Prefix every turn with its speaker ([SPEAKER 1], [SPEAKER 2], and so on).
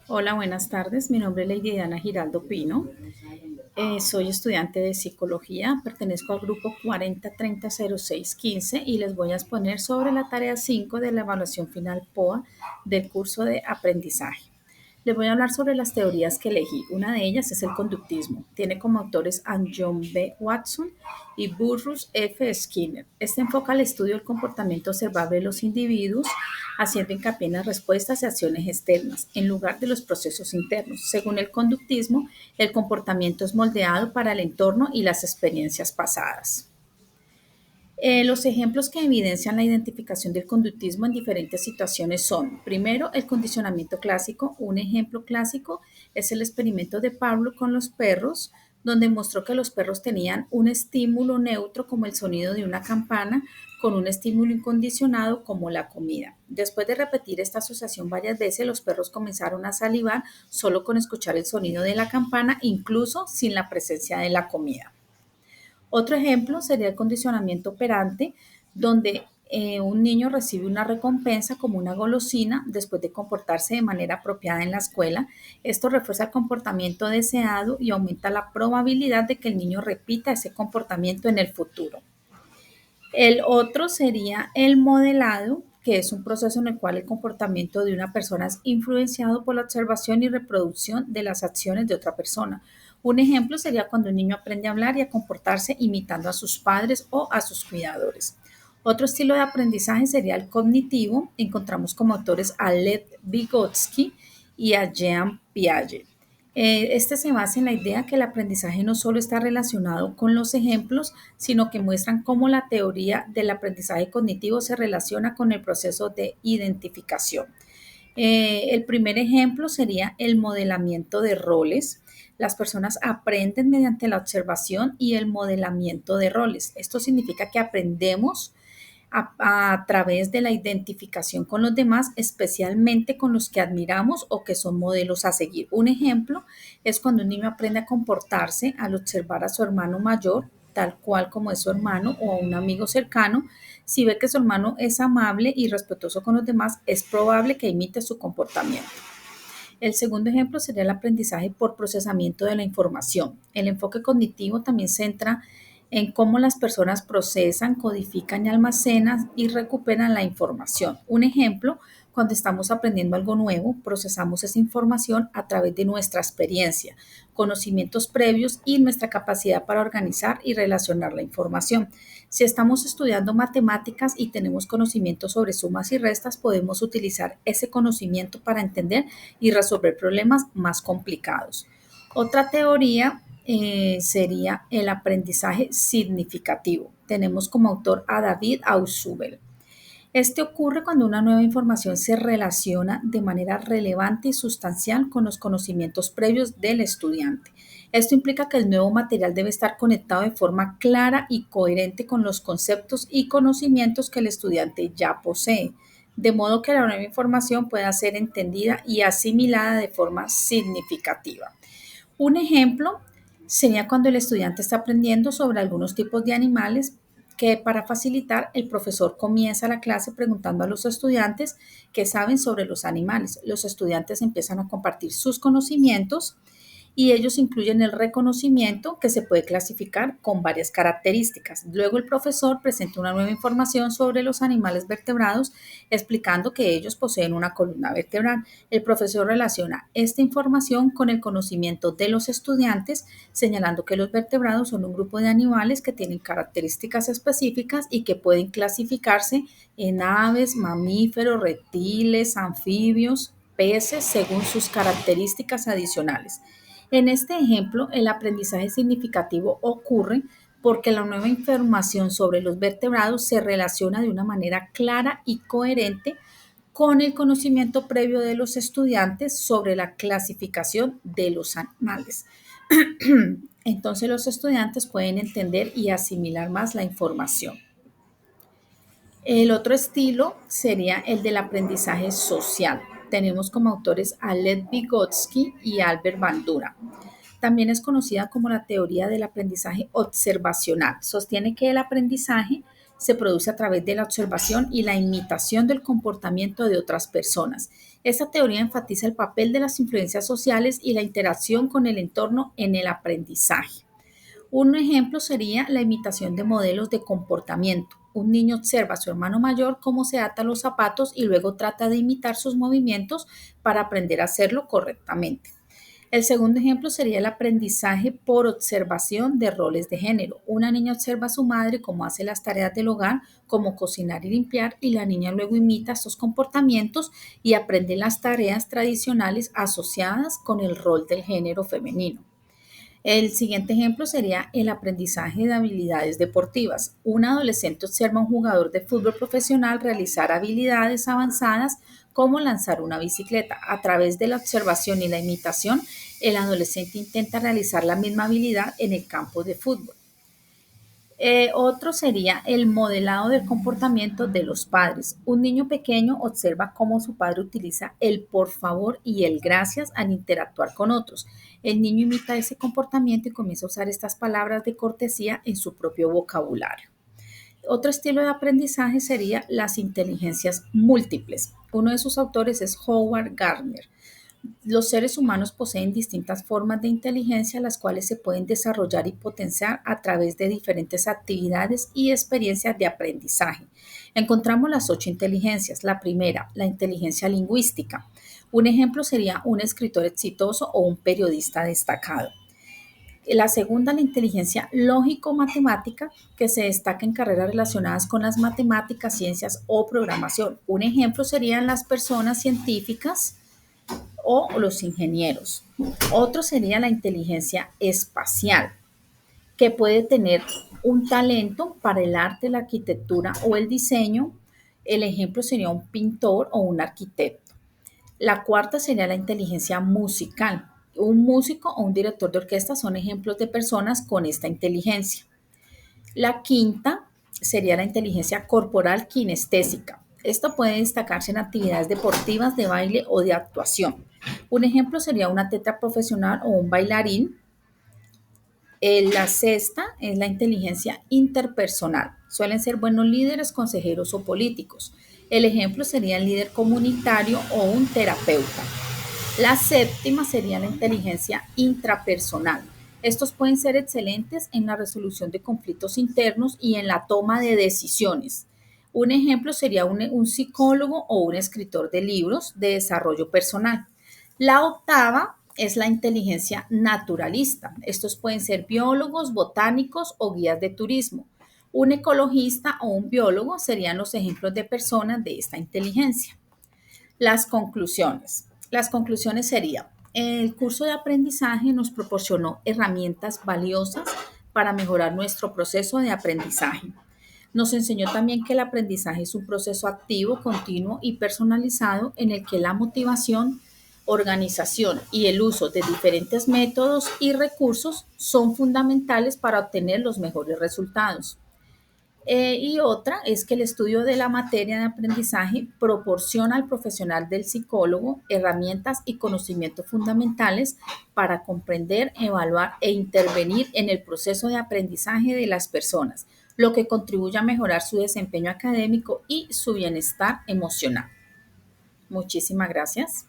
[SPEAKER 1] Hola, buenas tardes. Mi nombre es Lady Diana Giraldo Pino. Soy estudiante de psicología. Pertenezco al grupo 40300615 y les voy a exponer sobre la tarea 5 de la evaluación final POA del curso de aprendizaje. Les voy a hablar sobre las teorías que elegí. Una de ellas es el conductismo. Tiene como autores a John B. Watson y Burrus F. Skinner. Este enfoca el estudio del comportamiento observable de los individuos, haciendo hincapié en las respuestas y acciones externas, en lugar de los procesos internos. Según el conductismo, el comportamiento es moldeado para el entorno y las experiencias pasadas. Los ejemplos que evidencian la identificación del conductismo en diferentes situaciones son, primero, el condicionamiento clásico. Un ejemplo clásico es el experimento de Pablo con los perros, donde mostró que los perros tenían un estímulo neutro como el sonido de una campana con un estímulo incondicionado como la comida. Después de repetir esta asociación varias veces, los perros comenzaron a salivar solo con escuchar el sonido de la campana, incluso sin la presencia de la comida. Otro ejemplo sería el condicionamiento operante, donde un niño recibe una recompensa como una golosina después de comportarse de manera apropiada en la escuela. Esto refuerza el comportamiento deseado y aumenta la probabilidad de que el niño repita ese comportamiento en el futuro. El otro sería el modelado, que es un proceso en el cual el comportamiento de una persona es influenciado por la observación y reproducción de las acciones de otra persona. Un ejemplo sería cuando un niño aprende a hablar y a comportarse imitando a sus padres o a sus cuidadores. Otro estilo de aprendizaje sería el cognitivo. Encontramos como autores a Lev Vygotsky y a Jean Piaget. Este se basa en la idea que el aprendizaje no solo está relacionado con los ejemplos, sino que muestran cómo la teoría del aprendizaje cognitivo se relaciona con el proceso de identificación. El primer ejemplo sería el modelamiento de roles. Las personas aprenden mediante la observación y el modelamiento de roles. Esto significa que aprendemos a través de la identificación con los demás, especialmente con los que admiramos o que son modelos a seguir. Un ejemplo es cuando un niño aprende a comportarse al observar a su hermano mayor, tal cual como es su hermano o a un amigo cercano. Si ve que su hermano es amable y respetuoso con los demás, es probable que imite su comportamiento. El segundo ejemplo sería el aprendizaje por procesamiento de la información. El enfoque cognitivo también centra en cómo las personas procesan, codifican y almacenan y recuperan la información. Un ejemplo, cuando estamos aprendiendo algo nuevo, procesamos esa información a través de nuestra experiencia, conocimientos previos y nuestra capacidad para organizar y relacionar la información. Si estamos estudiando matemáticas y tenemos conocimiento sobre sumas y restas, podemos utilizar ese conocimiento para entender y resolver problemas más complicados. Otra teoría sería el aprendizaje significativo. Tenemos como autor a David Ausubel. Este ocurre cuando una nueva información se relaciona de manera relevante y sustancial con los conocimientos previos del estudiante. Esto implica que el nuevo material debe estar conectado de forma clara y coherente con los conceptos y conocimientos que el estudiante ya posee, de modo que la nueva información pueda ser entendida y asimilada de forma significativa. Un ejemplo sería cuando el estudiante está aprendiendo sobre algunos tipos de animales, que para facilitar el profesor comienza la clase preguntando a los estudiantes qué saben sobre los animales. Los estudiantes empiezan a compartir sus conocimientos y ellos incluyen el reconocimiento, que se puede clasificar con varias características. Luego el profesor presenta una nueva información sobre los animales vertebrados, explicando que ellos poseen una columna vertebral. El profesor relaciona esta información con el conocimiento de los estudiantes, señalando que los vertebrados son un grupo de animales que tienen características específicas y que pueden clasificarse en aves, mamíferos, reptiles, anfibios, peces, según sus características adicionales. En este ejemplo, el aprendizaje significativo ocurre porque la nueva información sobre los vertebrados se relaciona de una manera clara y coherente con el conocimiento previo de los estudiantes sobre la clasificación de los animales. Entonces los estudiantes pueden entender y asimilar más la información. El otro estilo sería el del aprendizaje social. Tenemos como autores a Lev Vygotsky y Albert Bandura. También es conocida como la teoría del aprendizaje observacional. Sostiene que el aprendizaje se produce a través de la observación y la imitación del comportamiento de otras personas. Esta teoría enfatiza el papel de las influencias sociales y la interacción con el entorno en el aprendizaje. Un ejemplo sería la imitación de modelos de comportamiento. Un niño observa a su hermano mayor cómo se ata los zapatos y luego trata de imitar sus movimientos para aprender a hacerlo correctamente. El segundo ejemplo sería el aprendizaje por observación de roles de género. Una niña observa a su madre cómo hace las tareas del hogar, como cocinar y limpiar, y la niña luego imita estos comportamientos y aprende las tareas tradicionales asociadas con el rol del género femenino. El siguiente ejemplo sería el aprendizaje de habilidades deportivas. Un adolescente observa a un jugador de fútbol profesional realizar habilidades avanzadas como lanzar una bicicleta. A través de la observación y la imitación, el adolescente intenta realizar la misma habilidad en el campo de fútbol. Otro sería el modelado del comportamiento de los padres. Un niño pequeño observa cómo su padre utiliza el por favor y el gracias al interactuar con otros. El niño imita ese comportamiento y comienza a usar estas palabras de cortesía en su propio vocabulario. Otro estilo de aprendizaje sería las inteligencias múltiples. Uno de sus autores es Howard Gardner. Los seres humanos poseen distintas formas de inteligencia, las cuales se pueden desarrollar y potenciar a través de diferentes actividades y experiencias de aprendizaje. Encontramos las 8 inteligencias. La primera, la inteligencia lingüística. Un ejemplo sería un escritor exitoso o un periodista destacado. La segunda, la inteligencia lógico-matemática, que se destaca en carreras relacionadas con las matemáticas, ciencias o programación. Un ejemplo serían las personas científicas o los ingenieros. Otro sería la inteligencia espacial, que puede tener un talento para el arte, la arquitectura o el diseño. El ejemplo sería un pintor o un arquitecto. La cuarta sería la inteligencia musical. Un músico o un director de orquesta son ejemplos de personas con esta inteligencia. La quinta sería la inteligencia corporal kinestésica. Esto puede destacarse en actividades deportivas, de baile o de actuación. Un ejemplo sería un atleta profesional o un bailarín. La sexta es la inteligencia interpersonal. Suelen ser buenos líderes, consejeros o políticos. El ejemplo sería el líder comunitario o un terapeuta. La séptima sería la inteligencia intrapersonal. Estos pueden ser excelentes en la resolución de conflictos internos y en la toma de decisiones. Un ejemplo sería un psicólogo o un escritor de libros de desarrollo personal. La octava es la inteligencia naturalista. Estos pueden ser biólogos, botánicos o guías de turismo. Un ecologista o un biólogo serían los ejemplos de personas de esta inteligencia. Las conclusiones. Las conclusiones serían, el curso de aprendizaje nos proporcionó herramientas valiosas para mejorar nuestro proceso de aprendizaje. Nos enseñó también que el aprendizaje es un proceso activo, continuo y personalizado en el que la motivación, organización y el uso de diferentes métodos y recursos son fundamentales para obtener los mejores resultados. Y otra es que el estudio de la materia de aprendizaje proporciona al profesional del psicólogo herramientas y conocimientos fundamentales para comprender, evaluar e intervenir en el proceso de aprendizaje de las personas, lo que contribuye a mejorar su desempeño académico y su bienestar emocional. Muchísimas gracias.